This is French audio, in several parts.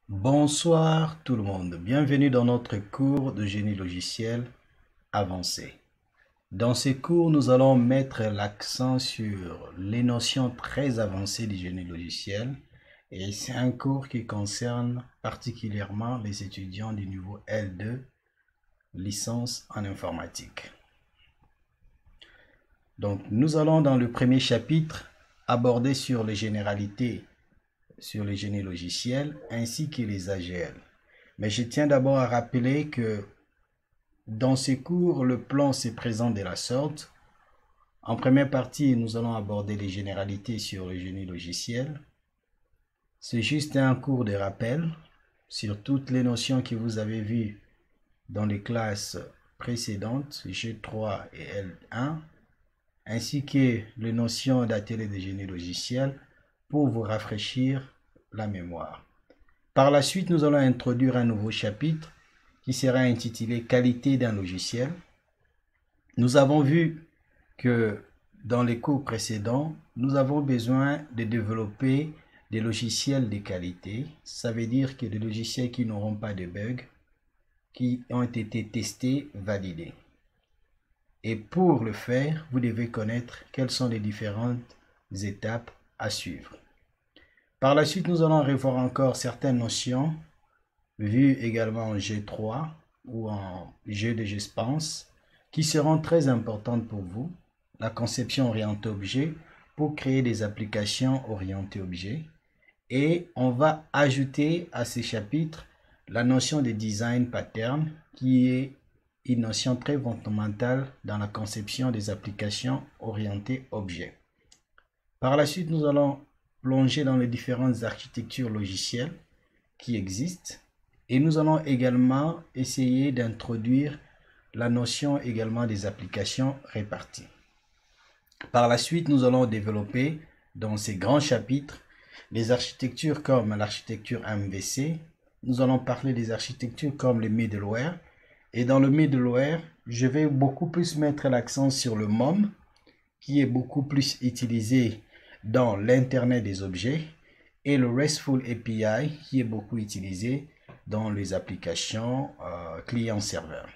Bonsoir tout le monde, bienvenue dans notre cours de génie logiciel avancé. Dans ces cours, nous allons mettre l'accent sur les notions très avancées du génie logiciel et c'est un cours qui concerne particulièrement les étudiants du niveau L2, licence en informatique. Donc nous allons dans le premier chapitre aborder sur les généralités sur le génie logiciel ainsi que les AGL. Mais je tiens d'abord à rappeler que dans ces cours, le plan se présente de la sorte. En première partie, nous allons aborder les généralités sur le génie logiciel. C'est juste un cours de rappel sur toutes les notions que vous avez vues dans les classes précédentes, G3 et L1, ainsi que les notions d'atelier de génie logiciel pour vous rafraîchir la mémoire. Par la suite, nous allons introduire un nouveau chapitre qui sera intitulé Qualité d'un logiciel. Nous avons vu que dans les cours précédents, nous avons besoin de développer des logiciels de qualité. Ça veut dire que des logiciels qui n'auront pas de bugs, qui ont été testés, validés. Et pour le faire, vous devez connaître quelles sont les différentes étapes à suivre. Par la suite, nous allons revoir encore certaines notions vues également en G3 ou en G de Gespense qui seront très importantes pour vous. La conception orientée objet pour créer des applications orientées objet. Et on va ajouter à ces chapitres la notion de design pattern qui est une notion très fondamentale dans la conception des applications orientées objet. Par la suite, nous allons plonger dans les différentes architectures logicielles qui existent et nous allons également essayer d'introduire la notion également des applications réparties. Par la suite, nous allons développer dans ces grands chapitres les architectures comme l'architecture MVC. Nous allons parler des architectures comme le middleware. Et dans le middleware, je vais beaucoup plus mettre l'accent sur le MOM, qui est beaucoup plus utilisé dans l'Internet des objets, et le RESTful API, qui est beaucoup utilisé dans les applications client-serveur.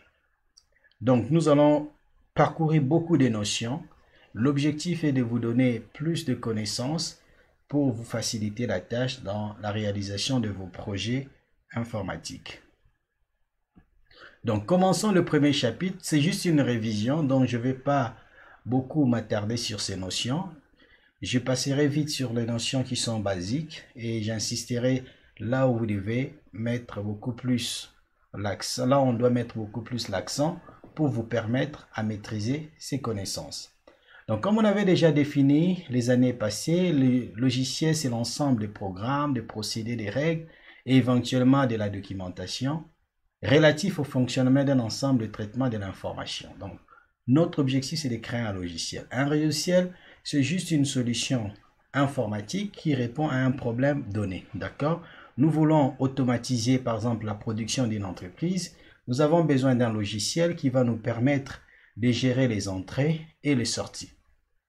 Donc, nous allons parcourir beaucoup de notions. L'objectif est de vous donner plus de connaissances pour vous faciliter la tâche dans la réalisation de vos projets informatiques. Donc, commençons le premier chapitre. C'est juste une révision, donc je ne vais pas beaucoup m'attarder sur ces notions. Je passerai vite sur les notions qui sont basiques et j'insisterai là où vous devez mettre beaucoup plus l'accent. Là, on doit mettre beaucoup plus l'accent pour vous permettre à maîtriser ces connaissances. Donc, comme on avait déjà défini les années passées, le logiciel, c'est l'ensemble des programmes, des procédés, des règles et éventuellement de la documentation relatif au fonctionnement d'un ensemble de traitement de l'information. Donc, notre objectif, c'est de créer un logiciel. Un logiciel, c'est juste une solution informatique qui répond à un problème donné. D'accord? Nous voulons automatiser, par exemple, la production d'une entreprise. Nous avons besoin d'un logiciel qui va nous permettre de gérer les entrées et les sorties.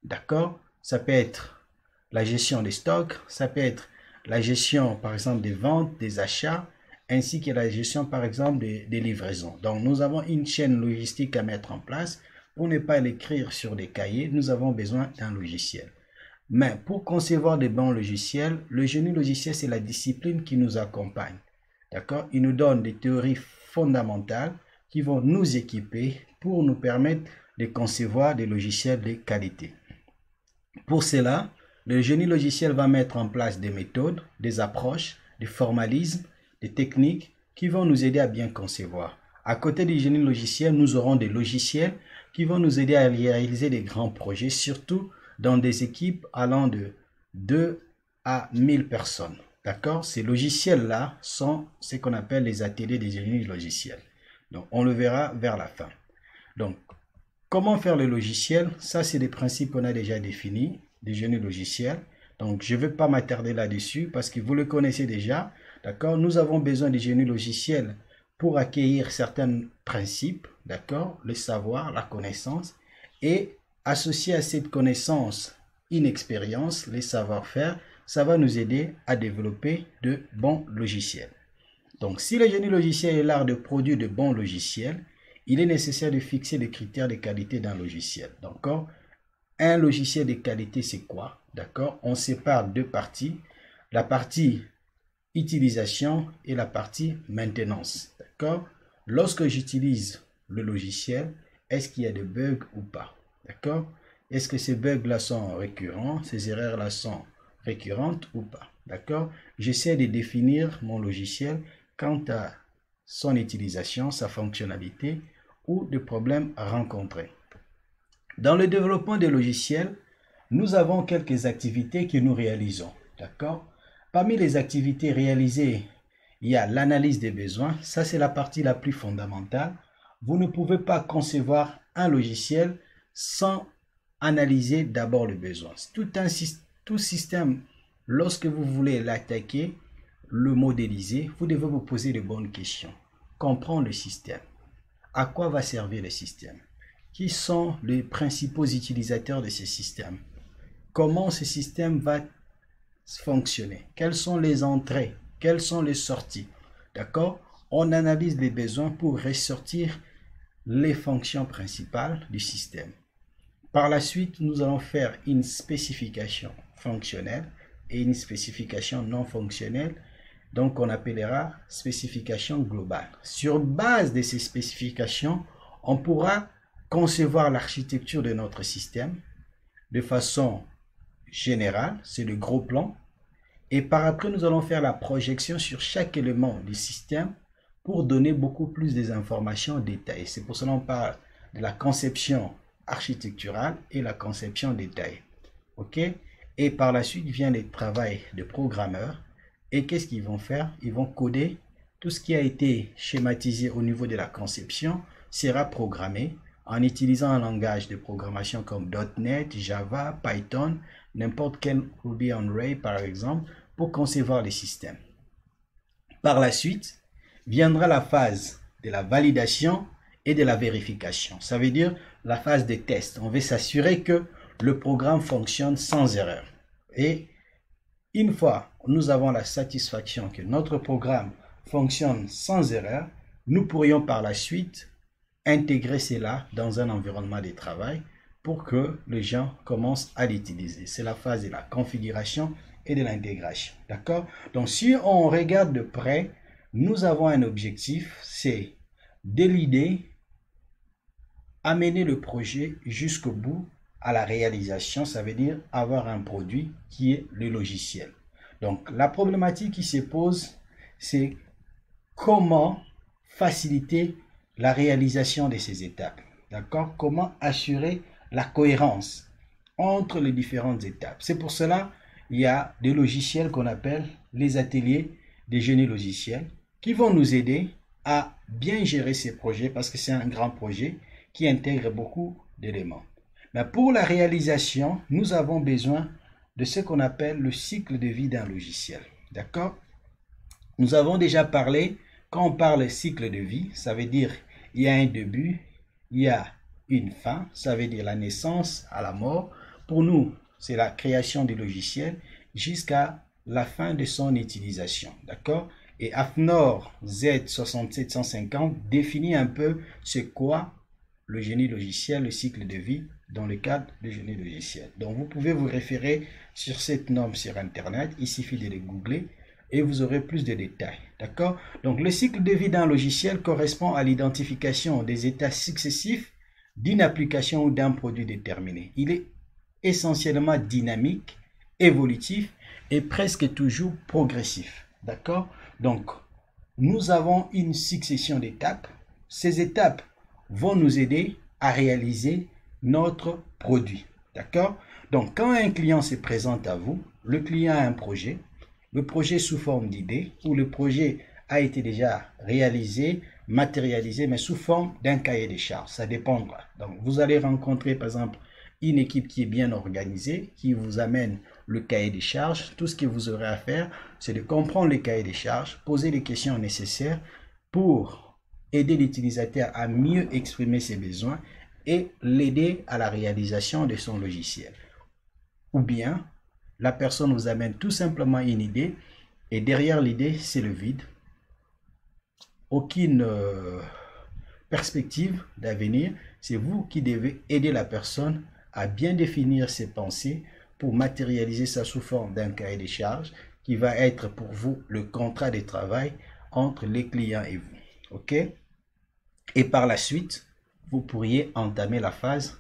D'accord? Ça peut être la gestion des stocks, ça peut être la gestion, par exemple, des ventes, des achats, ainsi que la gestion, par exemple, des livraisons. Donc, nous avons une chaîne logistique à mettre en place. Pour ne pas l'écrire sur des cahiers, nous avons besoin d'un logiciel. Mais pour concevoir des bons logiciels, le génie logiciel, c'est la discipline qui nous accompagne. D'accord? Il nous donne des théories fondamentales qui vont nous équiper pour nous permettre de concevoir des logiciels de qualité. Pour cela, le génie logiciel va mettre en place des méthodes, des approches, des formalismes, des techniques qui vont nous aider à bien concevoir. À côté du génie logiciel, nous aurons des logiciels qui vont nous aider à réaliser des grands projets, surtout dans des équipes allant de 2 à 1000 personnes. D'accord? Ces logiciels-là sont ce qu'on appelle les ateliers des génies logiciels. Donc, on le verra vers la fin. Donc, comment faire le logiciel? Ça, c'est des principes qu'on a déjà définis, des génies logiciels. Donc, je ne vais pas m'attarder là-dessus parce que vous le connaissez déjà. D'accord? Nous avons besoin des génies logiciels pour accueillir certains principes, d'accord, le savoir, la connaissance, et associé à cette connaissance une expérience, les savoir-faire, ça va nous aider à développer de bons logiciels. Donc, si le génie logiciel est l'art de produire de bons logiciels, il est nécessaire de fixer les critères de qualité d'un logiciel. D'accord? Un logiciel de qualité, c'est quoi? D'accord? On sépare deux parties. La partie utilisation et la partie maintenance. D'accord? Lorsque j'utilise le logiciel, est-ce qu'il y a des bugs ou pas? D'accord? Est-ce que ces bugs-là sont récurrents? Ces erreurs-là sont récurrentes ou pas? D'accord? J'essaie de définir mon logiciel quant à son utilisation, sa fonctionnalité ou des problèmes rencontrés. Dans le développement des logiciels, nous avons quelques activités que nous réalisons. D'accord? Parmi les activités réalisées, il y a l'analyse des besoins. Ça, c'est la partie la plus fondamentale. Vous ne pouvez pas concevoir un logiciel sans analyser d'abord le besoin. Tout système, lorsque vous voulez l'attaquer, le modéliser, vous devez vous poser de bonnes questions. Comprendre le système. À quoi va servir le système? Qui sont les principaux utilisateurs de ce système? Comment ce système va fonctionner? Quelles sont les entrées? Quelles sont les sorties? D'accord? On analyse les besoins pour ressortir les fonctions principales du système. Par la suite, nous allons faire une spécification fonctionnelle et une spécification non fonctionnelle. Donc, on appellera spécification globale. Sur base de ces spécifications, on pourra concevoir l'architecture de notre système de façon générale, c'est le gros plan. Et par après, nous allons faire la projection sur chaque élément du système pour donner beaucoup plus d'informations détaillées. C'est pour cela qu'on parle de la conception architecturale et la conception détaillée. OK? Et par la suite vient le travail de programmeurs. Et qu'est-ce qu'ils vont faire? Ils vont coder tout ce qui a été schématisé au niveau de la conception sera programmé en utilisant un langage de programmation comme .NET, Java, Python, n'importe quel Ruby on Rails par exemple, pour concevoir les systèmes. Par la suite, viendra la phase de la validation et de la vérification. Ça veut dire la phase des tests. On veut s'assurer que le programme fonctionne sans erreur. Et une fois nous avons la satisfaction que notre programme fonctionne sans erreur, nous pourrions par la suite intégrer cela dans un environnement de travail pour que les gens commencent à l'utiliser. C'est la phase de la configuration et de l'intégration. D'accord? Donc, si on regarde de près, nous avons un objectif, c'est de l'idée, amener le projet jusqu'au bout à la réalisation. Ça veut dire avoir un produit qui est le logiciel. Donc, la problématique qui se pose, c'est comment faciliter la réalisation de ces étapes. D'accord? Comment assurer la cohérence entre les différentes étapes. C'est pour cela il y a des logiciels qu'on appelle les ateliers des génies logiciels qui vont nous aider à bien gérer ces projets parce que c'est un grand projet qui intègre beaucoup d'éléments. Mais pour la réalisation, nous avons besoin de ce qu'on appelle le cycle de vie d'un logiciel. D'accord? Nous avons déjà parlé, quand on parle de cycle de vie, ça veut dire il y a un début, il y a une fin, ça veut dire la naissance à la mort. Pour nous, c'est la création du logiciel jusqu'à la fin de son utilisation. D'accord? Et AFNOR Z6750 définit un peu c'est quoi le génie logiciel, le cycle de vie dans le cadre du génie logiciel. Donc, vous pouvez vous référer sur cette norme sur Internet. Il suffit de les googler et vous aurez plus de détails. D'accord? Donc, le cycle de vie d'un logiciel correspond à l'identification des états successifs d'une application ou d'un produit déterminé. Il est essentiellement dynamique, évolutif et presque toujours progressif. D'accord? Donc, nous avons une succession d'étapes. Ces étapes vont nous aider à réaliser notre produit. D'accord? Donc, quand un client se présente à vous, le client a un projet, le projet sous forme d'idée, ou le projet a été déjà réalisé, matérialisé, mais sous forme d'un cahier des charges. Ça dépendra. Donc, vous allez rencontrer, par exemple, une équipe qui est bien organisée, qui vous amène le cahier des charges. Tout ce que vous aurez à faire, c'est de comprendre le cahier des charges, poser les questions nécessaires pour aider l'utilisateur à mieux exprimer ses besoins et l'aider à la réalisation de son logiciel. Ou bien, la personne vous amène tout simplement une idée et derrière l'idée, c'est le vide. aucune perspective d'avenir. C'est vous qui devez aider la personne à bien définir ses pensées pour matérialiser ça sous forme d'un cahier de charges qui va être pour vous le contrat de travail entre les clients et vous. OK? Et par la suite, vous pourriez entamer la phase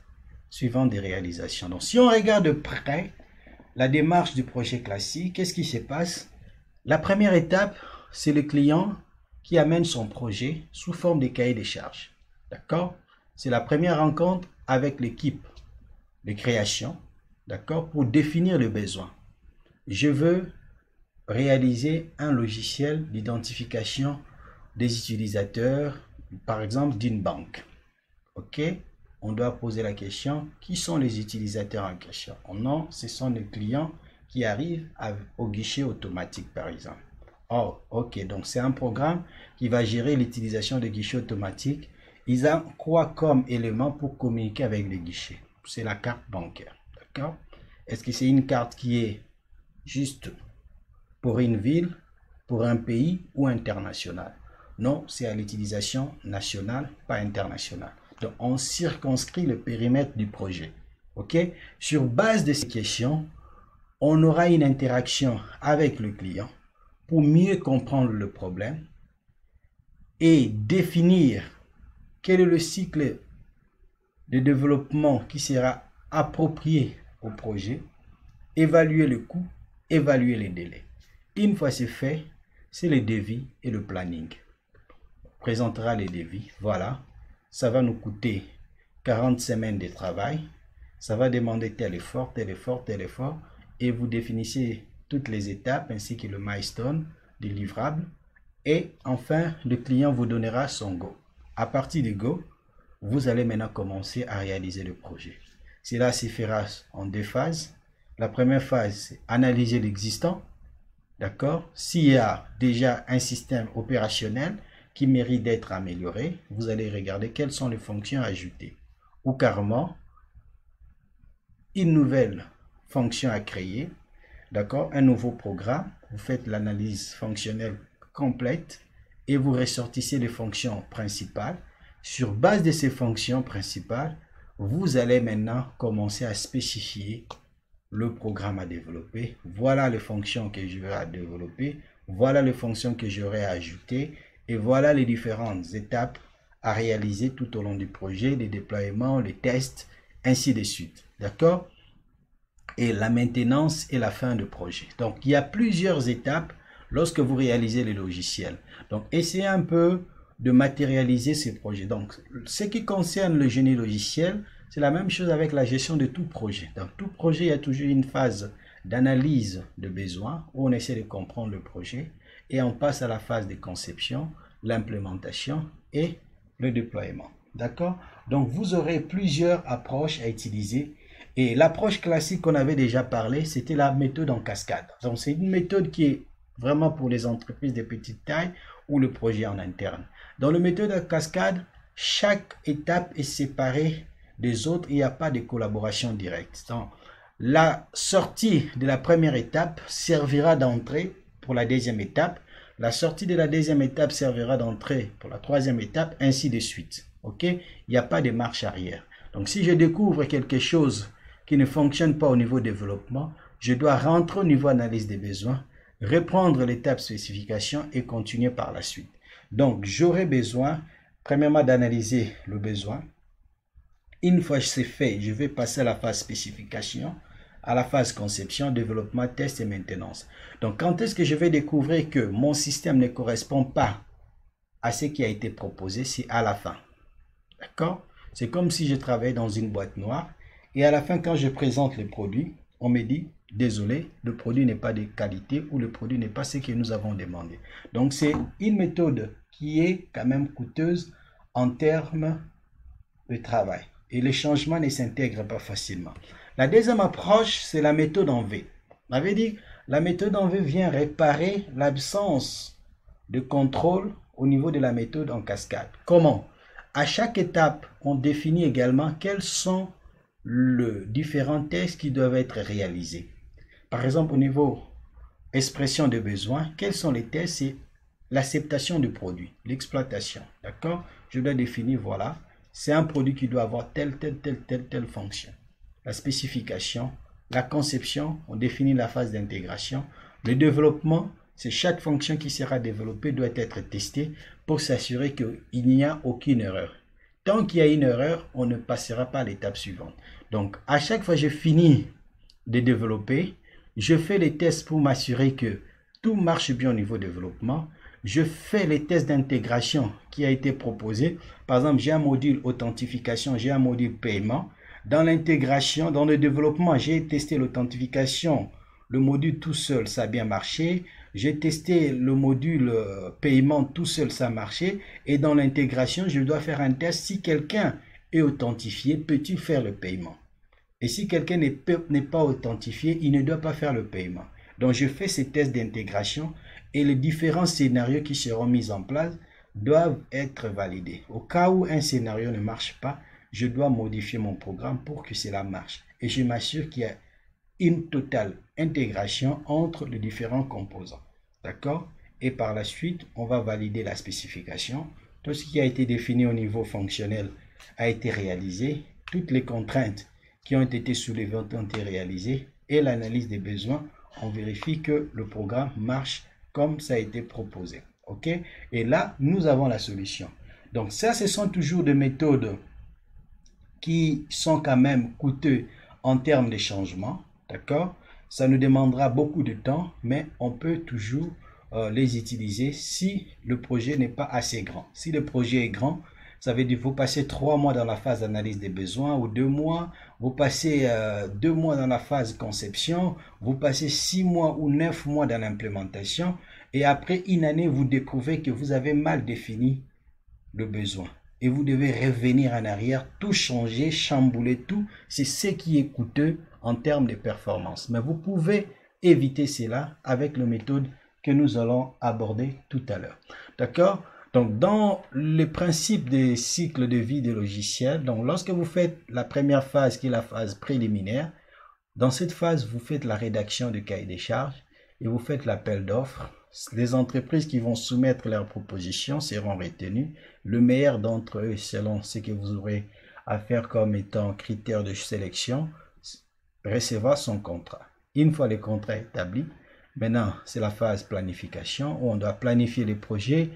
suivante des réalisations. Donc, si on regarde de près la démarche du projet classique, qu'est-ce qui se passe? La première étape, c'est le client qui amène son projet sous forme de cahier de charges. D'accord? C'est la première rencontre avec l'équipe de création, d'accord, pour définir le besoin. Je veux réaliser un logiciel d'identification des utilisateurs, par exemple d'une banque. OK? On doit poser la question, qui sont les utilisateurs en question? Non, ce sont les clients qui arrivent au guichet automatique, par exemple. Oh, OK, donc c'est un programme qui va gérer l'utilisation de guichets automatiques. Ils ont quoi comme élément pour communiquer avec les guichets? C'est la carte bancaire, d'accord? Est-ce que c'est une carte qui est juste pour une ville, pour un pays ou international? Non, c'est à l'utilisation nationale, pas internationale. Donc, on circonscrit le périmètre du projet. OK? Sur base de ces questions, on aura une interaction avec le client pour mieux comprendre le problème et définir quel est le cycle de développement qui sera approprié au projet, évaluer le coût, évaluer les délais. Une fois c'est fait, c'est le devis et le planning. On présentera les devis. Voilà, ça va nous coûter 40 semaines de travail. Ça va demander tel effort, tel effort, tel effort. Et vous définissez toutes les étapes ainsi que le milestone des livrables. Et enfin, le client vous donnera son go. À partir du go, vous allez maintenant commencer à réaliser le projet. Cela se fera en deux phases. La première phase, c'est analyser l'existant. D'accord? S'il y a déjà un système opérationnel qui mérite d'être amélioré, vous allez regarder quelles sont les fonctions ajoutées. Ou carrément, une nouvelle fonction à créer. D'accord? Un nouveau programme. Vous faites l'analyse fonctionnelle complète et vous ressortissez les fonctions principales. Sur base de ces fonctions principales, vous allez maintenant commencer à spécifier le programme à développer. Voilà les fonctions que je vais développer. Voilà les fonctions que j'aurai ajoutées. Et voilà les différentes étapes à réaliser tout au long du projet, les déploiements, les tests, ainsi de suite. D'accord? Et la maintenance et la fin de projet. Donc, il y a plusieurs étapes lorsque vous réalisez les logiciels. Donc, essayez un peu de matérialiser ces projets. Donc, ce qui concerne le génie logiciel, c'est la même chose avec la gestion de tout projet. Dans tout projet, il y a toujours une phase d'analyse de besoins où on essaie de comprendre le projet et on passe à la phase de conception, l'implémentation et le déploiement. D'accord? Donc, vous aurez plusieurs approches à utiliser. Et l'approche classique qu'on avait déjà parlé, c'était la méthode en cascade. Donc, c'est une méthode qui est vraiment pour les entreprises de petite taille ou le projet en interne. Dans la méthode en cascade, chaque étape est séparée des autres. Il n'y a pas de collaboration directe. Donc, la sortie de la première étape servira d'entrée pour la deuxième étape. La sortie de la deuxième étape servira d'entrée pour la troisième étape, ainsi de suite. OK? Il n'y a pas de marche arrière. Donc, si je découvre quelque chose qui ne fonctionne pas au niveau développement, je dois rentrer au niveau analyse des besoins, reprendre l'étape spécification et continuer par la suite. Donc, j'aurai besoin, premièrement, d'analyser le besoin. Une fois que c'est fait, je vais passer à la phase spécification, à la phase conception, développement, test et maintenance. Donc, quand est-ce que je vais découvrir que mon système ne correspond pas à ce qui a été proposé? C'est à la fin. D'accord? C'est comme si je travaillais dans une boîte noire et à la fin, quand je présente le produit, on me dit, désolé, le produit n'est pas de qualité ou le produit n'est pas ce que nous avons demandé. Donc, c'est une méthode qui est quand même coûteuse en termes de travail. Et les changements ne s'intègrent pas facilement. La deuxième approche, c'est la méthode en V. On avait dit, la méthode en V vient réparer l'absence de contrôle au niveau de la méthode en cascade. Comment? À chaque étape, on définit également quels sont les différents tests qui doivent être réalisés. Par exemple, au niveau expression de besoin, quels sont les tests? C'est l'acceptation du produit, l'exploitation. D'accord? Je dois définir, voilà, c'est un produit qui doit avoir telle fonction. La spécification, la conception, on définit la phase d'intégration. Le développement, c'est chaque fonction qui sera développée doit être testée pour s'assurer qu'il n'y a aucune erreur. Tant qu'il y a une erreur, on ne passera pas à l'étape suivante. Donc, à chaque fois que je finis de développer, je fais les tests pour m'assurer que tout marche bien au niveau développement. Je fais les tests d'intégration qui a été proposé. Par exemple, j'ai un module authentification, j'ai un module paiement. Dans l'intégration, dans le développement, j'ai testé l'authentification. Le module tout seul, ça a bien marché. J'ai testé le module paiement tout seul, ça a marché. Et dans l'intégration, je dois faire un test. Si quelqu'un est authentifié, peut-il faire le paiement? Et si quelqu'un n'est pas authentifié, il ne doit pas faire le paiement. Donc, je fais ces tests d'intégration et les différents scénarios qui seront mis en place doivent être validés. Au cas où un scénario ne marche pas, je dois modifier mon programme pour que cela marche. Et je m'assure qu'il y a une totale intégration entre les différents composants. D'accord? Et par la suite, on va valider la spécification. Tout ce qui a été défini au niveau fonctionnel a été réalisé. Toutes les contraintes qui ont été soulevées ont été réalisées. Et l'analyse des besoins, on vérifie que le programme marche comme ça a été proposé. OK? Et là, nous avons la solution. Donc ça, ce sont toujours des méthodes qui sont quand même coûteuses en termes de changement. D'accord? Ça nous demandera beaucoup de temps, mais on peut toujours les utiliser si le projet n'est pas assez grand. Si le projet est grand, ça veut dire qu'il faut passer 3 mois dans la phase d'analyse des besoins ou 2 mois. Vous passez 2 mois dans la phase conception. Vous passez 6 mois ou 9 mois dans l'implémentation. Et après une année, vous découvrez que vous avez mal défini le besoin. Et vous devez revenir en arrière, tout changer, chambouler tout. C'est ce qui est coûteux en termes de performance. Mais vous pouvez éviter cela avec la méthode que nous allons aborder tout à l'heure. D'accord? Donc, dans le principe des cycles de vie des logiciels, donc lorsque vous faites la première phase qui est la phase préliminaire, dans cette phase, vous faites la rédaction du cahier des charges et vous faites l'appel d'offres. Les entreprises qui vont soumettre leurs propositions seront retenues. Le meilleur d'entre eux, selon ce que vous aurez à faire comme étant critère de sélection, recevra son contrat. Une fois le contrat établi, maintenant, c'est la phase planification où on doit planifier les projets.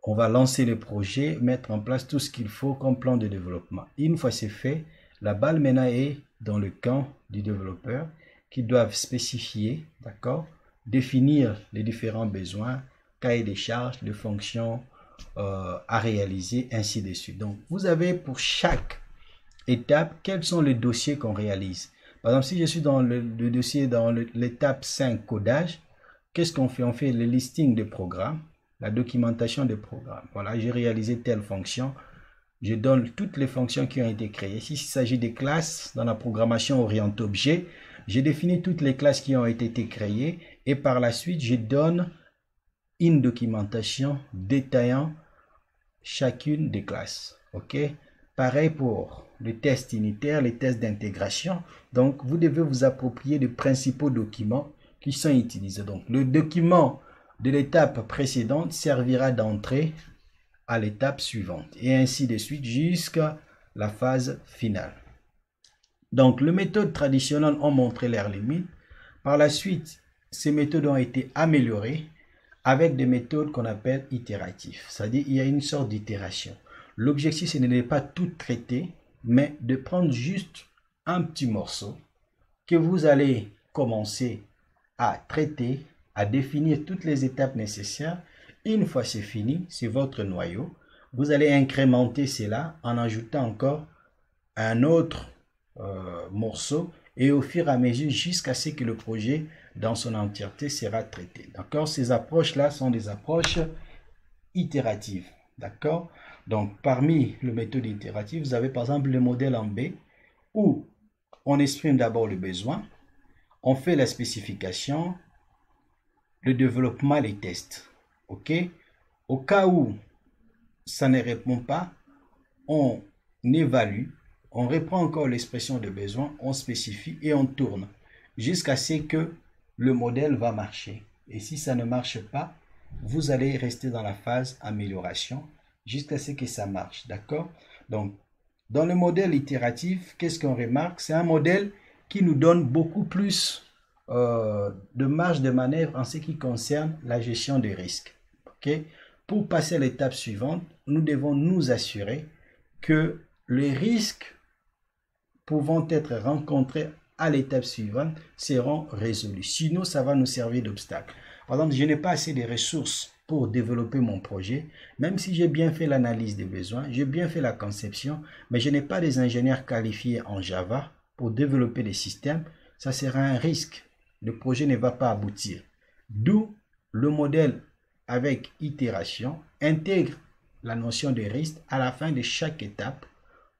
On va lancer le projet, mettre en place tout ce qu'il faut comme plan de développement. Une fois c'est fait, la balle maintenant est dans le camp du développeur qui doivent spécifier, d'accord, définir les différents besoins, cahier des charges, les fonctions à réaliser, ainsi de suite. Donc, vous avez pour chaque étape, quels sont les dossiers qu'on réalise. Par exemple, si je suis dans le dossier, dans l'étape 5, codage, qu'est-ce qu'on fait? On fait le listing des programmes, la documentation des programmes. Voilà, j'ai réalisé telle fonction. Je donne toutes les fonctions qui ont été créées. S'il s'agit des classes dans la programmation orientée objet, j'ai défini toutes les classes qui ont été créées et par la suite, je donne une documentation détaillant chacune des classes. OK? Pareil pour les tests unitaires, les tests d'intégration. Donc, vous devez vous approprier les principaux documents qui sont utilisés. Donc, le document de l'étape précédente servira d'entrée à l'étape suivante et ainsi de suite jusqu'à la phase finale. Donc, les méthodes traditionnelles ont montré leurs limites. Par la suite, ces méthodes ont été améliorées avec des méthodes qu'on appelle itératives. C'est-à-dire, il y a une sorte d'itération. L'objectif, ce n'est pas tout traiter, mais de prendre juste un petit morceau que vous allez commencer à traiter, à définir toutes les étapes nécessaires. Une fois c'est fini, c'est votre noyau. Vous allez incrémenter cela en ajoutant encore un autre morceau et au fur et à mesure jusqu'à ce que le projet dans son entièreté sera traité. D'accord? Ces approches-là sont des approches itératives. D'accord? Donc, parmi les méthodes itératives, vous avez par exemple le modèle en B où on exprime d'abord le besoin, on fait la spécification, le développement, les tests. OK? Au cas où ça ne répond pas, on évalue, on reprend encore l'expression de besoin, on spécifie et on tourne jusqu'à ce que le modèle va marcher. Et si ça ne marche pas, vous allez rester dans la phase amélioration jusqu'à ce que ça marche, d'accord? Donc, dans le modèle itératif, qu'est-ce qu'on remarque? C'est un modèle qui nous donne beaucoup plus de marge de manœuvre en ce qui concerne la gestion des risques. Okay? Pour passer à l'étape suivante, nous devons nous assurer que les risques pouvant être rencontrés à l'étape suivante seront résolus. Sinon, ça va nous servir d'obstacle. Par exemple, je n'ai pas assez de ressources pour développer mon projet, même si j'ai bien fait l'analyse des besoins, j'ai bien fait la conception, mais je n'ai pas des ingénieurs qualifiés en Java pour développer des systèmes, ça sera un risque. Le projet ne va pas aboutir. D'où le modèle avec itération intègre la notion de risque à la fin de chaque étape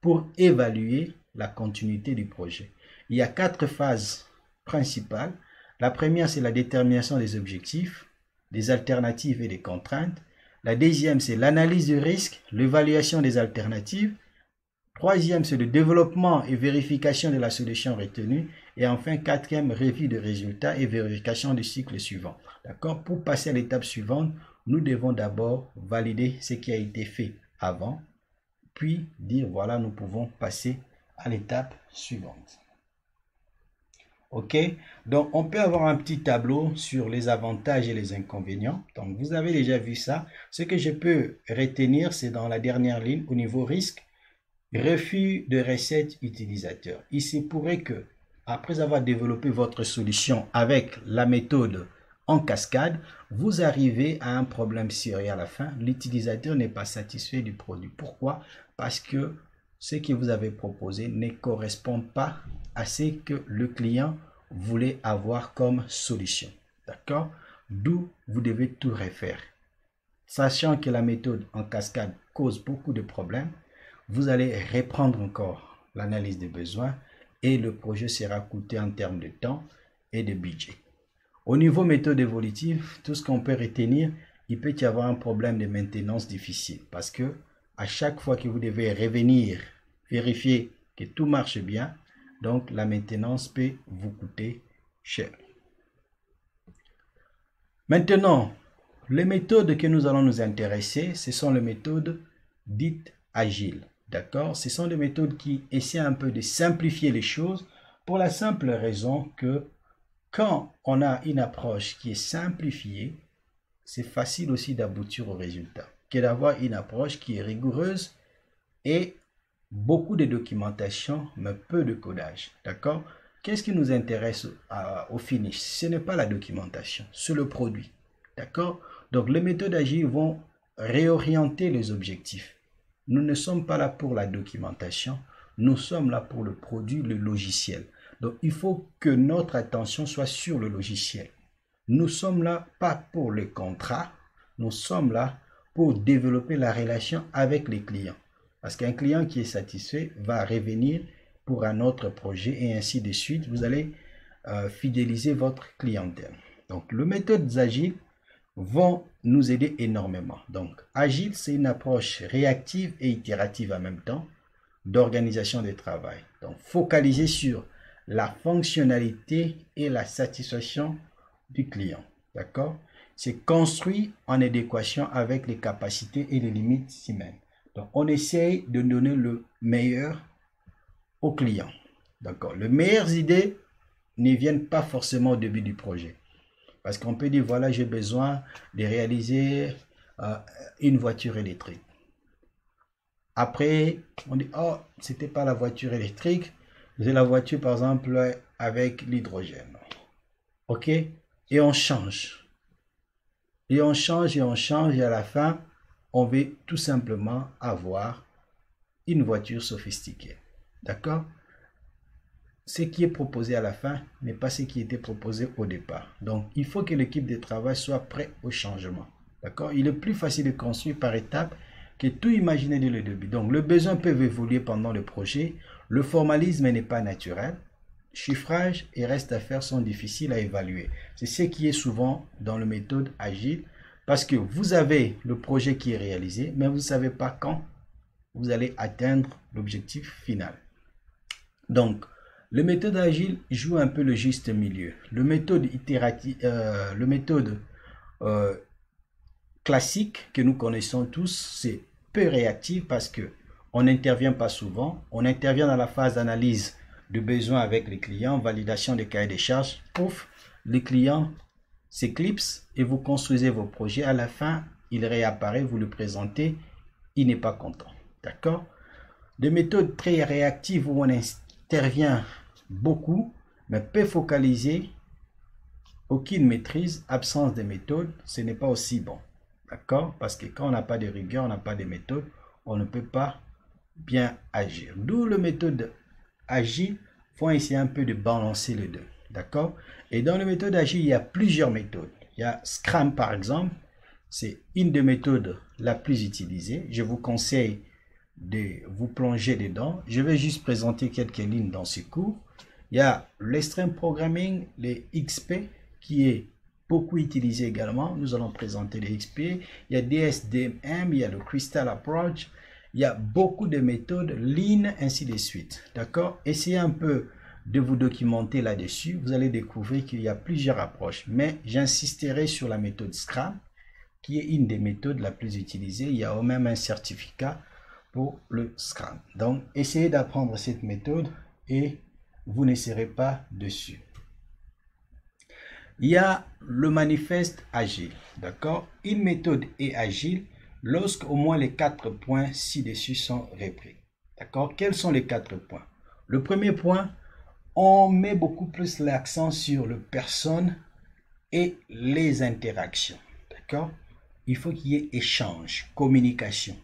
pour évaluer la continuité du projet. Il y a 4 phases principales. La première, c'est la détermination des objectifs, des alternatives et des contraintes. La deuxième, c'est l'analyse du risque, l'évaluation des alternatives. Troisième, c'est le développement et vérification de la solution retenue. Et enfin, quatrième, revue de résultats et vérification du cycle suivant. D'accord? Pour passer à l'étape suivante, nous devons d'abord valider ce qui a été fait avant, puis dire voilà, nous pouvons passer à l'étape suivante. Ok, donc on peut avoir un petit tableau sur les avantages et les inconvénients. Donc vous avez déjà vu ça. Ce que je peux retenir, c'est dans la dernière ligne au niveau risque, refus de recettes utilisateur. Il se pourrait que, après avoir développé votre solution avec la méthode en cascade, vous arrivez à un problème sérieux à la fin. L'utilisateur n'est pas satisfait du produit. Pourquoi? Parce que ce que vous avez proposé ne correspond pas à ce que le client voulait avoir comme solution. D'accord? D'où vous devez tout refaire. Sachant que la méthode en cascade cause beaucoup de problèmes, vous allez reprendre encore l'analyse des besoins et le projet sera coûteux en termes de temps et de budget. Au niveau méthode évolutive, tout ce qu'on peut retenir, il peut y avoir un problème de maintenance difficile parce que à chaque fois que vous devez revenir vérifier que tout marche bien, donc la maintenance peut vous coûter cher. Maintenant, les méthodes que nous allons nous intéresser, ce sont les méthodes dites agiles. D'accord? Ce sont des méthodes qui essaient un peu de simplifier les choses pour la simple raison que quand on a une approche qui est simplifiée, c'est facile aussi d'aboutir au résultat que d'avoir une approche qui est rigoureuse et beaucoup de documentation, mais peu de codage. D'accord? Qu'est-ce qui nous intéresse au finish? Ce n'est pas la documentation, c'est le produit. D'accord? Donc, les méthodes agiles vont réorienter les objectifs. Nous ne sommes pas là pour la documentation, nous sommes là pour le produit, le logiciel. Donc, il faut que notre attention soit sur le logiciel. Nous sommes là pas pour le contrat, nous sommes là pour développer la relation avec les clients. Parce qu'un client qui est satisfait va revenir pour un autre projet et ainsi de suite. Vous allez fidéliser votre clientèle. Donc, les méthodes agiles vont nous aider énormément. Donc, agile, c'est une approche réactive et itérative en même temps d'organisation du travail. Donc, focalisé sur la fonctionnalité et la satisfaction du client. D'accord? C'est construit en adéquation avec les capacités et les limites humaines. Donc, on essaye de donner le meilleur au client. D'accord? Les meilleures idées ne viennent pas forcément au début du projet. Parce qu'on peut dire, voilà, j'ai besoin de réaliser une voiture électrique. Après, on dit, oh, c'était pas la voiture électrique, c'est la voiture, par exemple, avec l'hydrogène. OK? Et on change. Et on change, et on change, et à la fin, on veut tout simplement avoir une voiture sophistiquée. D'accord? Ce qui est proposé à la fin n'est pas ce qui était proposé au départ. Donc, il faut que l'équipe de travail soit prête au changement. D'accord? Il est plus facile de construire par étapes que tout imaginer dès le début. Donc, les besoins peuvent évoluer pendant le projet. Le formalisme n'est pas naturel. Chiffrage et reste à faire sont difficiles à évaluer. C'est ce qui est souvent dans la méthode agile parce que vous avez le projet qui est réalisé, mais vous ne savez pas quand vous allez atteindre l'objectif final. Donc, le méthode agile joue un peu le juste milieu. Le méthode classique que nous connaissons tous, c'est peu réactif parce que on n'intervient pas souvent. On intervient dans la phase d'analyse de besoins avec les clients, validation des cahiers des charges. Pouf, les clients s'éclipsent et vous construisez vos projets. À la fin, il réapparaît, vous le présentez, il n'est pas content. D'accord? Des méthodes très réactives où on intervient beaucoup, mais peu focalisé, aucune maîtrise, absence de méthode, ce n'est pas aussi bon. D'accord? Parce que quand on n'a pas de rigueur, on n'a pas de méthode, on ne peut pas bien agir. D'où la méthode agile, il faut essayer un peu de balancer les deux. D'accord? Et dans la méthode agile, il y a plusieurs méthodes. Il y a Scrum par exemple, c'est une des méthodes la plus utilisée. Je vous conseille de vous plonger dedans. Je vais juste présenter quelques lignes dans ce cours. Il y a l'extreme programming, les XP, qui est beaucoup utilisé également. Nous allons présenter les XP. Il y a DSDM, il y a le Crystal Approach. Il y a beaucoup de méthodes, Lean, ainsi de suite. D'accord? Essayez un peu de vous documenter là-dessus. Vous allez découvrir qu'il y a plusieurs approches. Mais j'insisterai sur la méthode Scrum, qui est une des méthodes la plus utilisée. Il y a même un certificat pour le Scrum. Donc, essayez d'apprendre cette méthode et vous ne serez pas dessus. Il y a le manifeste agile. D'accord? Une méthode est agile lorsque au moins les 4 points ci-dessus sont repris. D'accord? Quels sont les 4 points? Le premier point, on met beaucoup plus l'accent sur les personnes et les interactions. D'accord? Il faut qu'il y ait échange, communication.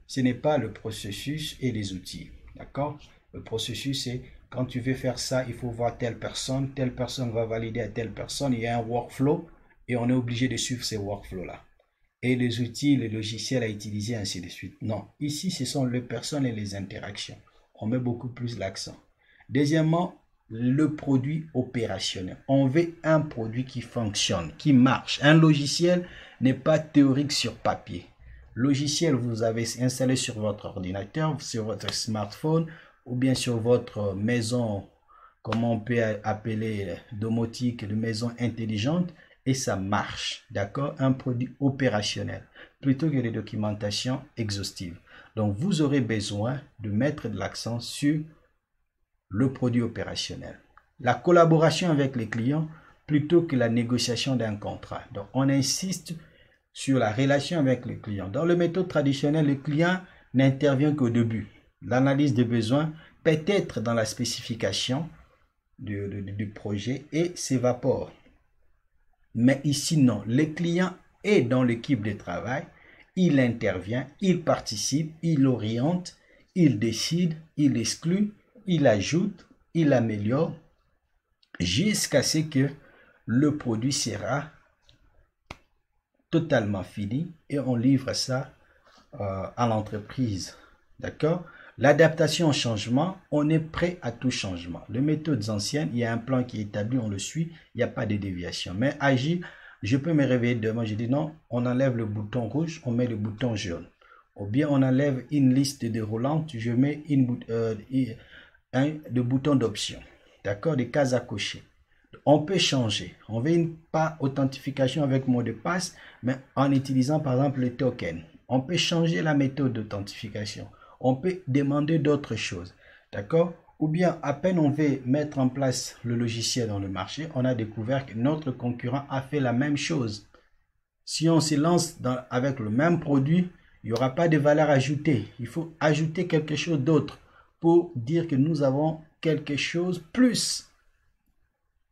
Ce n'est pas le processus et les outils. D'accord? Le processus, c'est quand tu veux faire ça, il faut voir telle personne va valider à telle personne, il y a un workflow et on est obligé de suivre ces workflows-là. Et les outils, les logiciels à utiliser, ainsi de suite. Non, ici, ce sont les personnes et les interactions. On met beaucoup plus l'accent. Deuxièmement, le produit opérationnel. On veut un produit qui fonctionne, qui marche. Un logiciel n'est pas théorique sur papier. Logiciel, vous avez installé sur votre ordinateur, sur votre smartphone ou bien sur votre maison, comment on peut appeler domotique, de maison intelligente, et ça marche, d'accord? Un produit opérationnel, plutôt que des documentations exhaustives. Donc, vous aurez besoin de mettre de l'accent sur le produit opérationnel. La collaboration avec les clients, plutôt que la négociation d'un contrat. Donc, on insiste sur la relation avec le client. Dans la méthode traditionnelle, le client n'intervient qu'au début. L'analyse des besoins, peut-être dans la spécification du projet et s'évapore. Mais ici, non. Le client est dans l'équipe de travail, il intervient, il participe, il oriente, il décide, il exclut, il ajoute, il améliore, jusqu'à ce que le produit sera totalement fini et on livre ça à l'entreprise. D'accord? L'adaptation au changement, on est prêt à tout changement. Les méthodes anciennes, il y a un plan qui est établi, on le suit, il n'y a pas de déviation. Mais agile, je peux me réveiller demain, je dis non, on enlève le bouton rouge, on met le bouton jaune. Ou bien on enlève une liste déroulante, je mets de boutons d'options. D'accord? Des cases à cocher. On peut changer. On veut pas authentification avec mot de passe, mais en utilisant par exemple le token. On peut changer la méthode d'authentification. On peut demander d'autres choses. D'accord? Ou bien, à peine on veut mettre en place le logiciel dans le marché, on a découvert que notre concurrent a fait la même chose. Si on se lance avec le même produit, il n'y aura pas de valeur ajoutée. Il faut ajouter quelque chose d'autre pour dire que nous avons quelque chose plus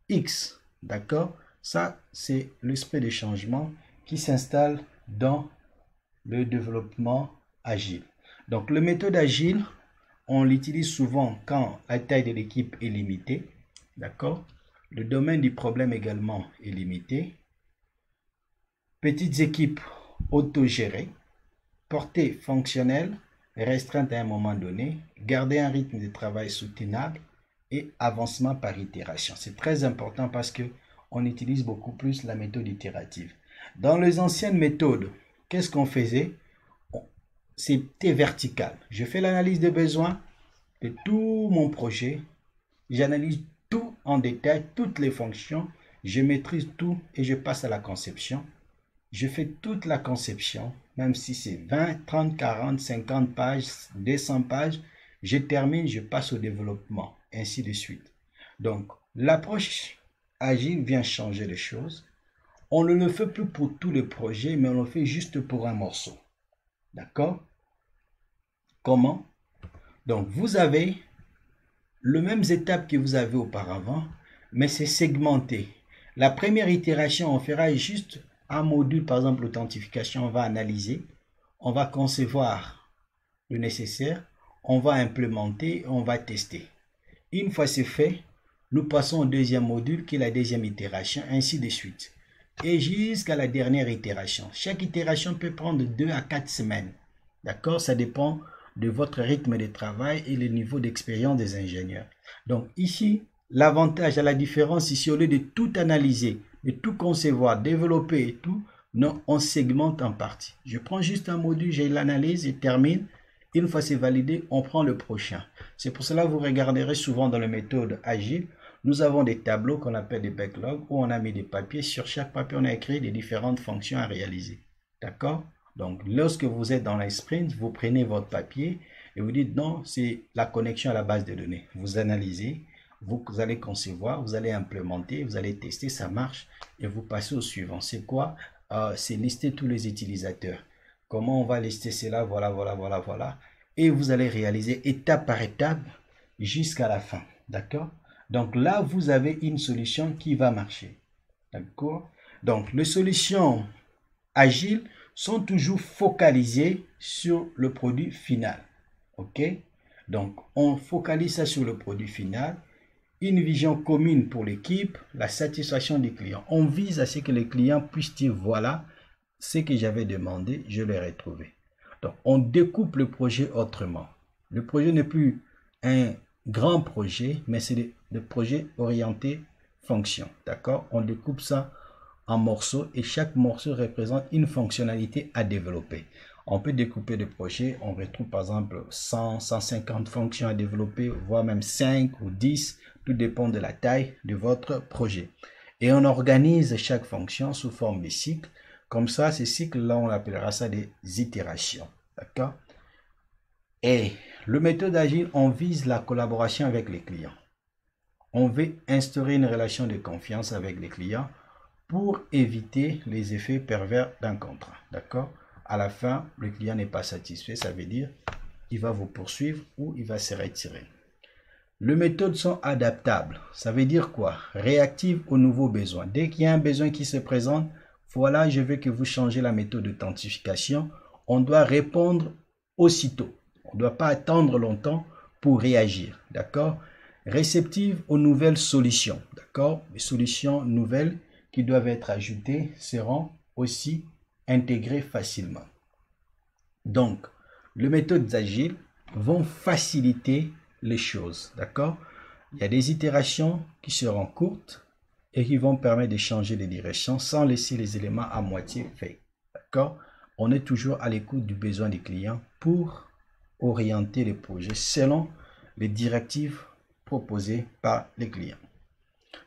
X. D'accord? Ça, c'est l'esprit de changement qui s'installe dans le développement agile. Donc, la méthode agile, on l'utilise souvent quand la taille de l'équipe est limitée. D'accord? Le domaine du problème également est limité. Petites équipes autogérées. Portée fonctionnelle, restreinte à un moment donné. Garder un rythme de travail soutenable et avancement par itération. C'est très important parce que on utilise beaucoup plus la méthode itérative. Dans les anciennes méthodes, qu'est-ce qu'on faisait? C'était vertical. Je fais l'analyse des besoins de tout mon projet. J'analyse tout en détail, toutes les fonctions. Je maîtrise tout et je passe à la conception. je fais toute la conception, même si c'est 20, 30, 40, 50 pages, 200 pages, je termine, je passe au développement, ainsi de suite. Donc, l'approche agile vient changer les choses. On ne le fait plus pour tous les projets, mais on le fait juste pour un morceau. D'accord? Comment? Donc, vous avez les mêmes étapes que vous avez auparavant, mais c'est segmenté. La première itération, on fera juste un module, par exemple l'authentification, on va analyser, on va concevoir le nécessaire, on va implémenter, on va tester. Une fois c'est fait, nous passons au deuxième module qui est la deuxième itération, ainsi de suite. Et jusqu'à la dernière itération. Chaque itération peut prendre 2 à 4 semaines. D'accord? Ça dépend de votre rythme de travail et le niveau d'expérience des ingénieurs. Donc ici, l'avantage, à la différence ici, au lieu de tout analyser, de tout concevoir, développer et tout, non, on segmente en partie. Je prends juste un module, j'ai l'analyse et termine. Une fois c'est validé, on prend le prochain. C'est pour cela que vous regarderez souvent dans les méthodes agiles, nous avons des tableaux qu'on appelle des backlogs où on a mis des papiers. Sur chaque papier, on a écrit des différentes fonctions à réaliser. D'accord? Donc, lorsque vous êtes dans les sprints, vous prenez votre papier et vous dites non, c'est la connexion à la base de données. Vous analysez, vous allez concevoir, vous allez implémenter, vous allez tester, ça marche et vous passez au suivant. C'est quoi? C'est lister tous les utilisateurs. Comment on va lister cela? Voilà, voilà, voilà, voilà. Et vous allez réaliser étape par étape jusqu'à la fin. D'accord? Donc là, vous avez une solution qui va marcher. D'accord? Donc, les solutions agiles sont toujours focalisées sur le produit final. OK? Donc, on focalise ça sur le produit final. Une vision commune pour l'équipe, la satisfaction des clients. On vise à ce que les clients puissent dire, voilà, ce que j'avais demandé, je l'ai retrouvé. Donc, on découpe le projet autrement. Le projet n'est plus un grand projet, mais c'est le projet orienté fonction. D'accord? On découpe ça en morceaux et chaque morceau représente une fonctionnalité à développer. On peut découper des projets, on retrouve par exemple 100, 150 fonctions à développer, voire même 5 ou 10, tout dépend de la taille de votre projet. Et on organise chaque fonction sous forme de cycles. Comme ça, ces cycles-là, on appellera ça des itérations. D'accord? Et le méthode agile, on vise la collaboration avec les clients. On veut instaurer une relation de confiance avec les clients pour éviter les effets pervers d'un contrat. D'accord? À la fin, le client n'est pas satisfait, ça veut dire qu'il va vous poursuivre ou il va se retirer. Les méthodes sont adaptables. Ça veut dire quoi? Réactives aux nouveaux besoins. Dès qu'il y a un besoin qui se présente, voilà, je veux que vous changez la méthode d'authentification. On doit répondre aussitôt. On ne doit pas attendre longtemps pour réagir. D'accord? Réceptive aux nouvelles solutions. D'accord? Les solutions nouvelles qui doivent être ajoutées seront aussi intégrées facilement. Donc, les méthodes agiles vont faciliter les choses. D'accord? Il y a des itérations qui seront courtes et qui vont permettre de changer de direction sans laisser les éléments à moitié faits. D'accord? On est toujours à l'écoute du besoin des clients pour orienter les projets selon les directives proposées par les clients.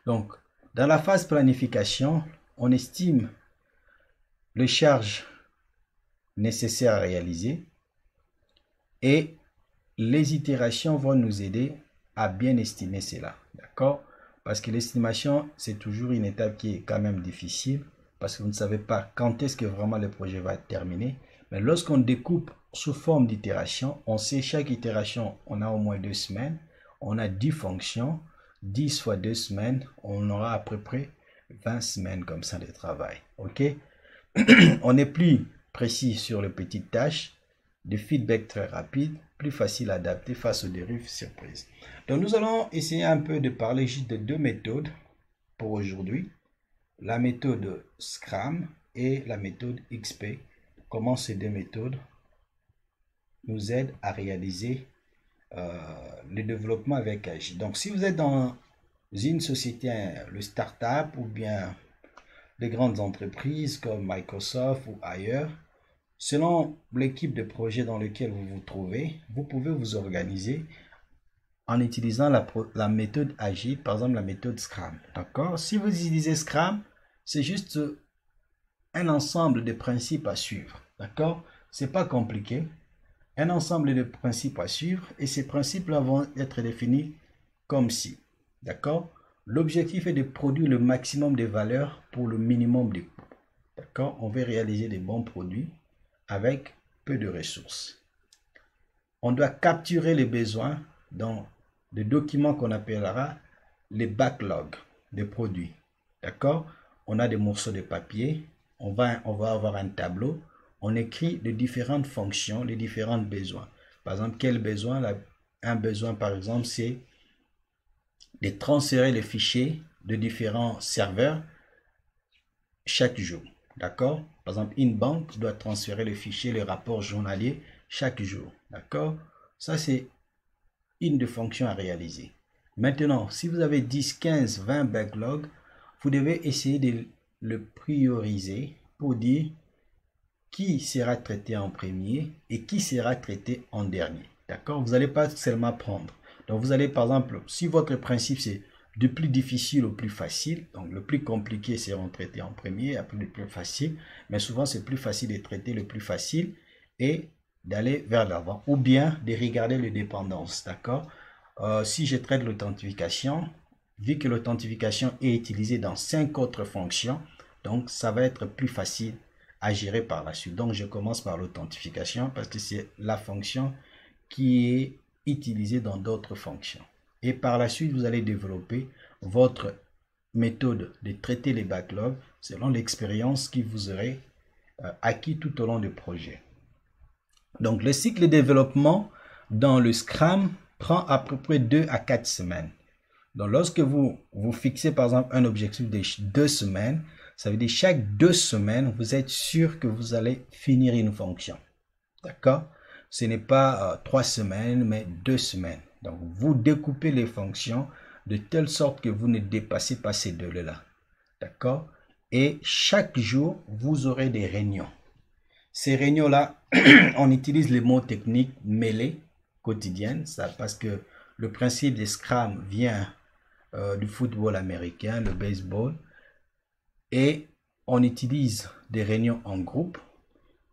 Donc, dans la phase planification, on estime les charges nécessaires à réaliser et les itérations vont nous aider à bien estimer cela. D'accord? Parce que l'estimation, c'est toujours une étape qui est quand même difficile parce que vous ne savez pas quand est-ce que vraiment le projet va être terminé. Mais lorsqu'on découpe sous forme d'itération, on sait chaque itération, on a au moins 2 semaines, on a 10 fonctions, 10 fois 2 semaines, on aura à peu près 20 semaines comme ça de travail. OK? On est plus précis sur les petites tâches, de feedback très rapide, plus facile à adapter face aux dérives surprises. Donc nous allons essayer un peu de parler juste de 2 méthodes pour aujourd'hui. La méthode Scrum et la méthode XP. Comment ces 2 méthodes nous aident à réaliser le développement avec Agile. Donc si vous êtes dans une société, le start-up ou bien les grandes entreprises comme Microsoft ou ailleurs, selon l'équipe de projet dans laquelle vous vous trouvez, vous pouvez vous organiser en utilisant la méthode Agile, par exemple la méthode Scrum. D'accord? Si vous utilisez Scrum, c'est juste un ensemble de principes à suivre. D'accord? C'est pas compliqué. Un ensemble de principes à suivre et ces principes-là vont être définis comme ci. D'accord? L'objectif est de produire le maximum de valeur pour le minimum de coûts. D'accord? On veut réaliser des bons produits avec peu de ressources. On doit capturer les besoins dans des documents qu'on appellera les backlogs des produits. D'accord? On a des morceaux de papier, on va avoir un tableau, on écrit les différentes fonctions, les différents besoins. Par exemple, quel besoin? Un besoin, par exemple, c'est de transférer les fichiers de différents serveurs chaque jour. D'accord? Par exemple, une banque doit transférer les fichiers, les rapports journaliers chaque jour. D'accord? Ça, c'est une des fonctions à réaliser. Maintenant, si vous avez 10, 15, 20 backlogs, vous devez essayer de le prioriser pour dire qui sera traité en premier et qui sera traité en dernier. D'accord? Vous n'allez pas seulement prendre. Donc, vous allez, par exemple, si votre principe, c'est du plus difficile au plus facile, donc le plus compliqué seront traités en premier, après le plus facile, mais souvent, c'est plus facile de traiter le plus facile et d'aller vers l'avant, ou bien de regarder les dépendances. D'accord? Si je traite l'authentification, vu que l'authentification est utilisée dans 5 autres fonctions, donc ça va être plus facile à gérer par la suite. Donc je commence par l'authentification parce que c'est la fonction qui est utilisée dans d'autres fonctions. Et par la suite, vous allez développer votre méthode de traiter les backlogs selon l'expérience que vous aurez acquis tout au long du projet. Donc le cycle de développement dans le Scrum prend à peu près 2 à 4 semaines. Donc lorsque vous fixez par exemple un objectif de 2 semaines, ça veut dire chaque 2 semaines, vous êtes sûr que vous allez finir une fonction. D'accord? Ce n'est pas 3 semaines, mais 2 semaines. Donc vous découpez les fonctions de telle sorte que vous ne dépassez pas ces deux-là. D'accord? Et chaque jour, vous aurez des réunions. Ces réunions-là, on utilise les mots techniques mêlés quotidiennes, ça, parce que le principe des Scrum vient du football américain, le baseball, et on utilise des réunions en groupe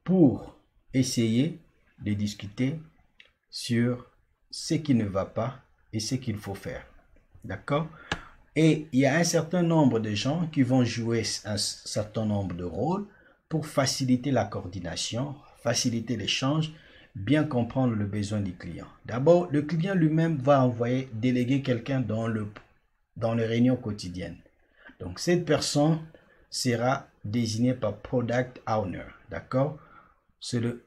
pour essayer de discuter sur ce qui ne va pas et ce qu'il faut faire. D'accord? Et il y a un certain nombre de gens qui vont jouer un certain nombre de rôles pour faciliter la coordination, faciliter l'échange, bien comprendre le besoin du client. D'abord, le client lui-même va déléguer quelqu'un dans les réunions quotidiennes. Donc, cette personne sera désignée par Product Owner. D'accord? C'est le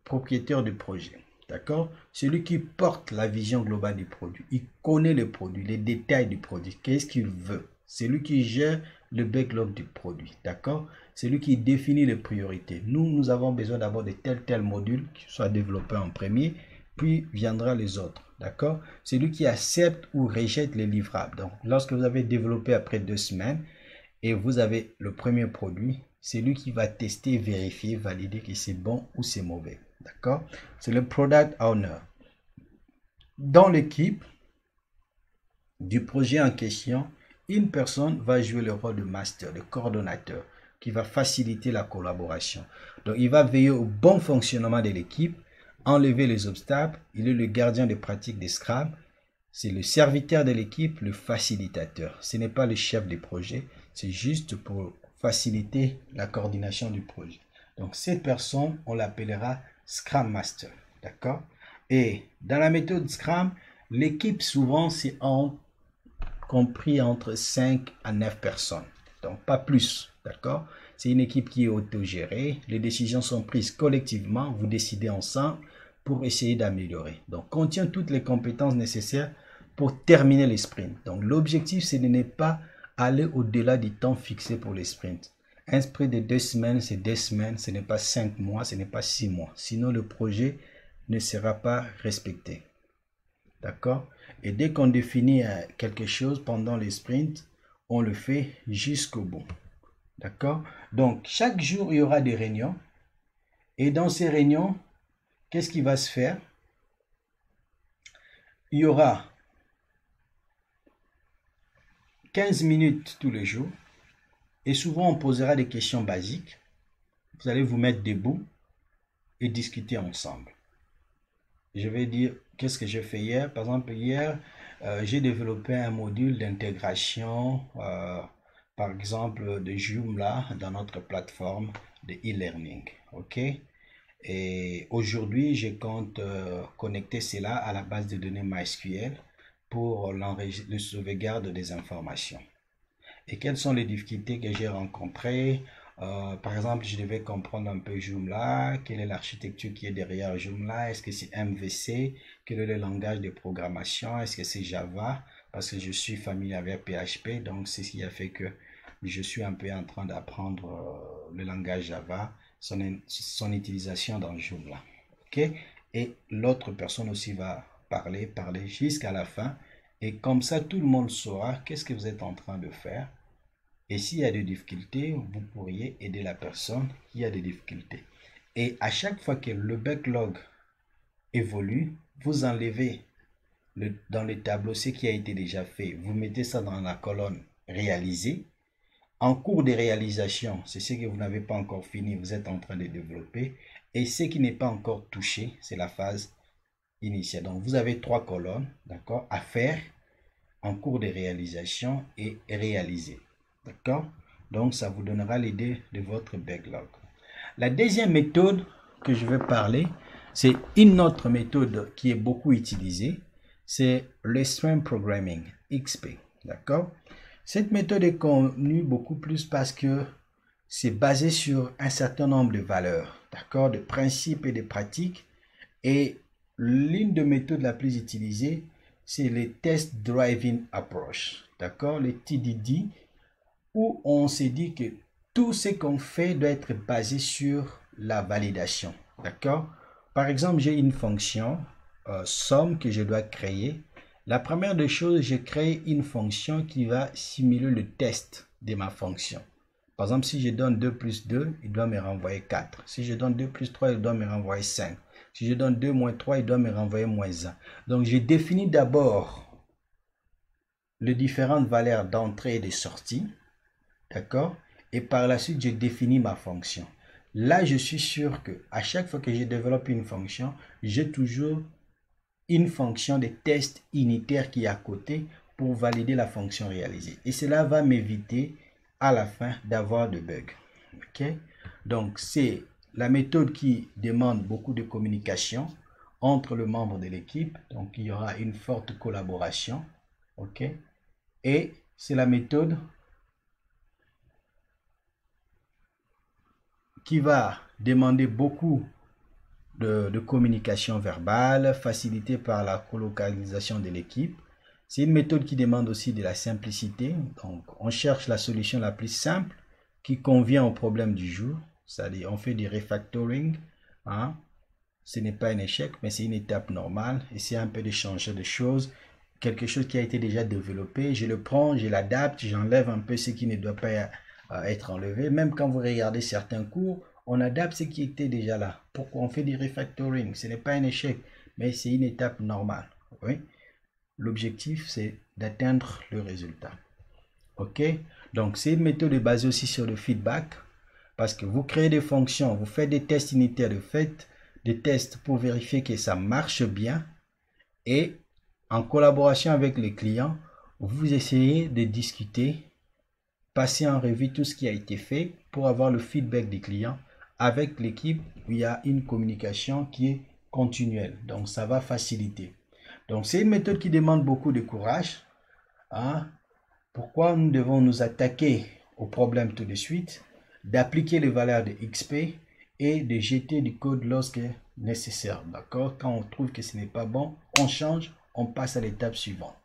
propriétaire du projet. D'accord? Celui qui porte la vision globale du produit. Il connaît le produit, les détails du produit. Qu'est-ce qu'il veut? C'est lui qui gère le backlog du produit. D'accord? C'est lui qui définit les priorités. Nous avons besoin d'avoir de tel module qui soit développé en premier, puis viendra les autres. D'accord? C'est lui qui accepte ou rejette les livrables. Donc, lorsque vous avez développé après 2 semaines et vous avez le premier produit, c'est lui qui va tester, vérifier, valider que c'est bon ou c'est mauvais. D'accord? C'est le Product Owner. Dans l'équipe du projet en question, une personne va jouer le rôle de master, de coordonnateur, qui va faciliter la collaboration. Donc, il va veiller au bon fonctionnement de l'équipe, enlever les obstacles. Il est le gardien des pratiques des Scrum. C'est le serviteur de l'équipe, le facilitateur. Ce n'est pas le chef des projets, c'est juste pour faciliter la coordination du projet. Donc, cette personne, on l'appellera Scrum Master. D'accord? Et dans la méthode Scrum, l'équipe, souvent, c'est compris entre 5 à 9 personnes. Donc, pas plus. D'accord? C'est une équipe qui est autogérée. Les décisions sont prises collectivement. Vous décidez ensemble pour essayer d'améliorer. Donc, contient toutes les compétences nécessaires pour terminer les sprints. Donc, l'objectif, c'est de ne pas aller au-delà du temps fixé pour les sprints. Un sprint de 2 semaines, c'est 2 semaines, ce n'est pas 5 mois, ce n'est pas 6 mois. Sinon, le projet ne sera pas respecté. D'accord? Et dès qu'on définit quelque chose pendant les sprints, on le fait jusqu'au bout. D'accord? Donc, chaque jour, il y aura des réunions. Et dans ces réunions, qu'est-ce qui va se faire? Il y aura 15 minutes tous les jours. Et souvent, on posera des questions basiques. vous allez vous mettre debout et discuter ensemble. Je vais dire qu'est-ce que j'ai fait hier. Par exemple, hier, j'ai développé un module d'intégration, par exemple, de Joomla dans notre plateforme de e-learning. OK? Et aujourd'hui, je compte connecter cela à la base de données MySQL pour le sauvegarde des informations. Et quelles sont les difficultés que j'ai rencontrées? Par exemple, je devais comprendre un peu Joomla, quelle est l'architecture qui est derrière Joomla, est-ce que c'est MVC, quel est le langage de programmation, est-ce que c'est Java, parce que je suis familier avec PHP, donc c'est ce qui a fait que je suis un peu en train d'apprendre le langage Java, son utilisation dans Joomla. OK? Et l'autre personne aussi va parler jusqu'à la fin, et comme ça, tout le monde saura qu'est-ce que vous êtes en train de faire. Et s'il y a des difficultés, vous pourriez aider la personne qui a des difficultés. Et à chaque fois que le backlog évolue, vous enlevez dans le tableau ce qui a été déjà fait. Vous mettez ça dans la colonne réalisé. En cours de réalisation, c'est ce que vous n'avez pas encore fini, vous êtes en train de développer. Et ce qui n'est pas encore touché, c'est la phase initiale. Donc, vous avez 3 colonnes, d'accord, à faire en cours de réalisation et réaliser. D'accord? Donc, ça vous donnera l'idée de votre backlog. La deuxième méthode que je vais parler, c'est une autre méthode qui est beaucoup utilisée. C'est le Stream Programming, XP. D'accord? Cette méthode est connue beaucoup plus parce que c'est basé sur un certain nombre de valeurs, d'accord, de principes et de pratiques. Et l'une des méthodes la plus utilisée, c'est les Test Driving Approach, d'accord, les TDD, où on s'est dit que tout ce qu'on fait doit être basé sur la validation, d'accord. Par exemple, j'ai une fonction somme que je dois créer. La première des choses, je crée une fonction qui va simuler le test de ma fonction. Par exemple, si je donne 2 plus 2, il doit me renvoyer 4. Si je donne 2 plus 3, il doit me renvoyer 5. Si je donne 2 moins 3, il doit me renvoyer moins 1. Donc, je définis d'abord les différentes valeurs d'entrée et de sortie. D'accord? Et par la suite, je définis ma fonction. Là, je suis sûr que à chaque fois que je développe une fonction, j'ai toujours une fonction de test unitaire qui est à côté pour valider la fonction réalisée. Et cela va m'éviter à la fin d'avoir de bugs. OK? Donc, c'est la méthode qui demande beaucoup de communication entre les membres de l'équipe. Donc, il y aura une forte collaboration. OK? Et c'est la méthode qui va demander beaucoup de communication verbale, facilitée par la colocalisation de l'équipe. C'est une méthode qui demande aussi de la simplicité. Donc, on cherche la solution la plus simple qui convient au problème du jour. C'est-à-dire, on fait du refactoring. Hein. Ce n'est pas un échec, mais c'est une étape normale. Essayer un peu de changer de choses. Quelque chose qui a été déjà développé, je le prends, je l'adapte, j'enlève un peu ce qui ne doit pas être enlevé. Même quand vous regardez certains cours, on adapte ce qui était déjà là. Pourquoi on fait du refactoring? Ce n'est pas un échec, mais c'est une étape normale. Oui? L'objectif, c'est d'atteindre le résultat. OK? Donc, c'est une méthode basée aussi sur le feedback. Parce que vous créez des fonctions, vous faites des tests unitaires, vous faites des tests pour vérifier que ça marche bien. Et en collaboration avec les clients, vous essayez de discuter, passer en revue tout ce qui a été fait pour avoir le feedback des clients. Avec l'équipe, il y a une communication qui est continuelle. Donc, ça va faciliter. Donc, c'est une méthode qui demande beaucoup de courage. Hein? Pourquoi nous devons nous attaquer au problème tout de suite, d'appliquer les valeurs de XP et de jeter du code lorsque nécessaire. D'accord? Quand on trouve que ce n'est pas bon, on change, on passe à l'étape suivante.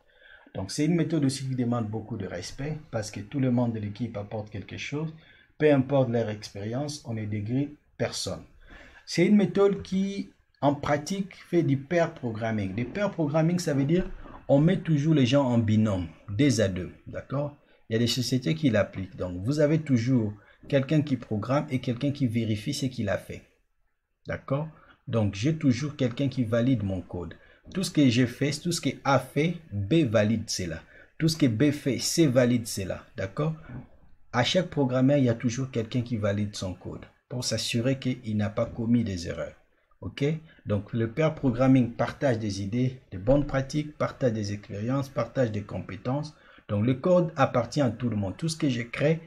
Donc, c'est une méthode aussi qui demande beaucoup de respect parce que tout le monde de l'équipe apporte quelque chose. Peu importe leur expérience, on ne dégrade personne. C'est une méthode qui, en pratique, fait du pair programming. Du pair programming, ça veut dire on met toujours les gens en binôme, 2 à 2. D'accord? Il y a des sociétés qui l'appliquent. Donc, vous avez toujours quelqu'un qui programme et quelqu'un qui vérifie ce qu'il a fait. D'accord? Donc, j'ai toujours quelqu'un qui valide mon code. Tout ce que j'ai fait, tout ce que A fait, B valide cela. Tout ce que B fait, C valide cela. D'accord? À chaque programmeur, il y a toujours quelqu'un qui valide son code. pour s'assurer qu'il n'a pas commis des erreurs. OK? Donc, le pair programming partage des idées, de bonnes pratiques, partage des expériences, partage des compétences. Donc, le code appartient à tout le monde. Tout ce que je crée,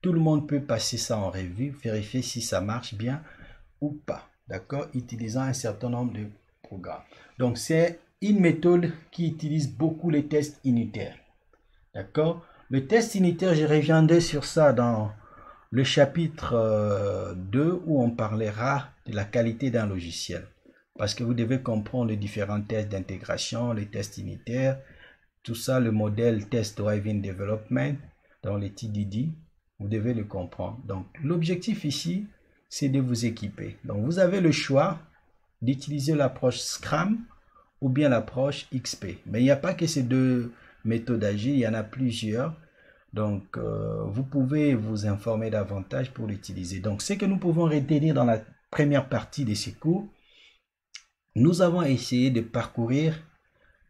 tout le monde peut passer ça en revue, vérifier si ça marche bien ou pas. D'accord? Utilisant un certain nombre de programmes. Donc, c'est une méthode qui utilise beaucoup les tests unitaires. D'accord? Le test unitaire, je reviendrai sur ça dans le chapitre 2 où on parlera de la qualité d'un logiciel. Parce que vous devez comprendre les différents tests d'intégration, les tests unitaires, tout ça, le modèle Test Driven Development dans les TDD, vous devez le comprendre. Donc, l'objectif ici, c'est de vous équiper. Donc, vous avez le choix d'utiliser l'approche Scrum ou bien l'approche XP. Mais il n'y a pas que ces deux méthodes agiles, il y en a plusieurs. Donc, vous pouvez vous informer davantage pour l'utiliser. Donc, ce que nous pouvons retenir dans la première partie de ces cours, nous avons essayé de parcourir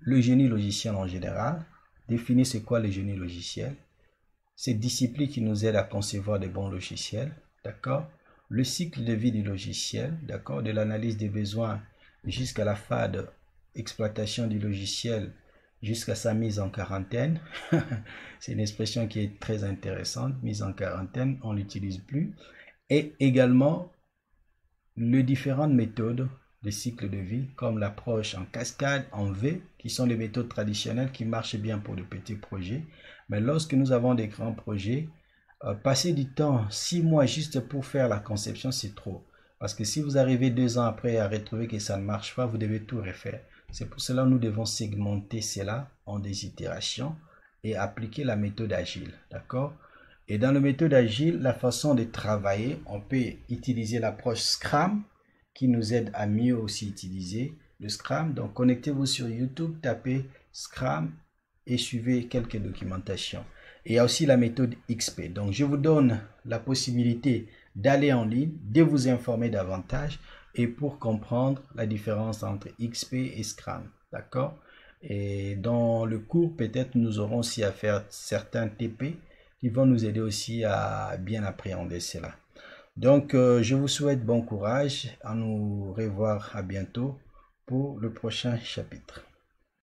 le génie logiciel en général, définir c'est quoi le génie logiciel, ces disciplines qui nous aident à concevoir de bons logiciels, d'accord? Le cycle de vie du logiciel, d'accord? De l'analyse des besoins jusqu'à la phase d'exploitation du logiciel, jusqu'à sa mise en quarantaine. C'est une expression qui est très intéressante, mise en quarantaine, on ne l'utilise plus. Et également, les différentes méthodes de cycle de vie, comme l'approche en cascade, en V, qui sont les méthodes traditionnelles qui marchent bien pour de petits projets. Mais lorsque nous avons des grands projets, passer du temps, 6 mois juste pour faire la conception, c'est trop. Parce que si vous arrivez 2 ans après à retrouver que ça ne marche pas, vous devez tout refaire. C'est pour cela que nous devons segmenter cela en des itérations et appliquer la méthode agile. D'accord? Et dans la méthode agile, la façon de travailler, on peut utiliser l'approche Scrum qui nous aide à mieux aussi utiliser le Scrum. Donc, connectez-vous sur YouTube, tapez Scrum et suivez quelques documentations. Et il y a aussi la méthode XP. Donc, je vous donne la possibilité d'aller en ligne, de vous informer davantage et pour comprendre la différence entre XP et Scrum. D'accord? Et dans le cours, peut-être nous aurons aussi à faire certains TP qui vont nous aider aussi à bien appréhender cela. Donc, je vous souhaite bon courage, à nous revoir à bientôt pour le prochain chapitre.